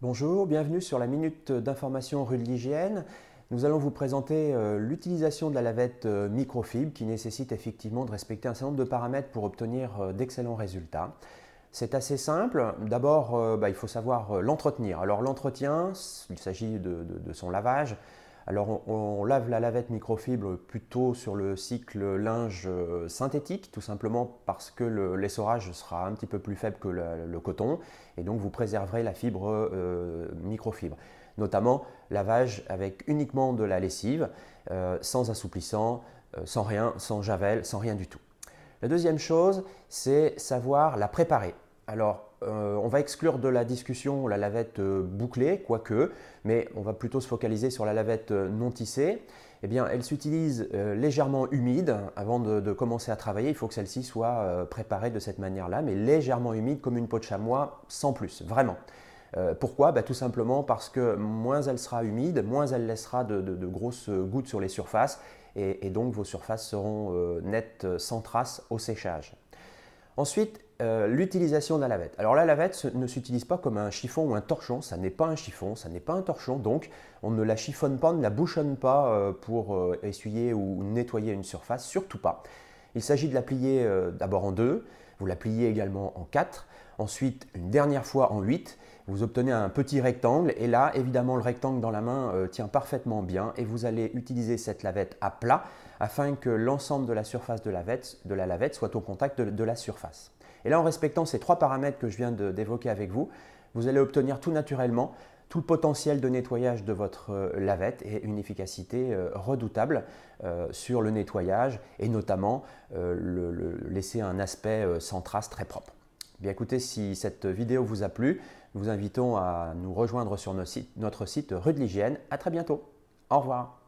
Bonjour, bienvenue sur la Minute d'information rue de l'hygiène. Nous allons vous présenter l'utilisation de la lavette microfibre qui nécessite effectivement de respecter un certain nombre de paramètres pour obtenir d'excellents résultats. C'est assez simple. D'abord, il faut savoir l'entretenir. Alors l'entretien, il s'agit de son lavage. Alors on lave la lavette microfibre plutôt sur le cycle linge synthétique, tout simplement parce que l'essorage sera un petit peu plus faible que le coton, et donc vous préserverez la fibre microfibre. Notamment lavage avec uniquement de la lessive, sans assouplissant, sans rien, sans javel, sans rien du tout. La deuxième chose, c'est savoir la préparer. Alors, on va exclure de la discussion la lavette bouclée, quoique, mais on va plutôt se focaliser sur la lavette non tissée. Eh bien, elle s'utilise légèrement humide avant de commencer à travailler. Il faut que celle-ci soit préparée de cette manière-là, mais légèrement humide comme une peau de chamois, sans plus, vraiment. Pourquoi? Tout simplement parce que moins elle sera humide, moins elle laissera de grosses gouttes sur les surfaces et donc vos surfaces seront nettes, sans trace au séchage. Ensuite, l'utilisation de la lavette. Alors la lavette ne s'utilise pas comme un chiffon ou un torchon, ça n'est pas un chiffon, ça n'est pas un torchon, donc on ne la chiffonne pas, on ne la bouchonne pas pour essuyer ou nettoyer une surface, surtout pas. Il s'agit de la plier d'abord en deux, vous la pliez également en quatre, ensuite une dernière fois en 8, vous obtenez un petit rectangle et là évidemment le rectangle dans la main tient parfaitement bien et vous allez utiliser cette lavette à plat afin que l'ensemble de la surface de la lavette soit au contact de la surface. Et là en respectant ces trois paramètres que je viens d'évoquer avec vous, vous allez obtenir tout naturellement tout le potentiel de nettoyage de votre lavette et une efficacité redoutable sur le nettoyage et notamment laisser un aspect sans trace très propre. Bien écoutez, si cette vidéo vous a plu, nous vous invitons à nous rejoindre sur notre site rue de l'hygiène. À très bientôt. Au revoir.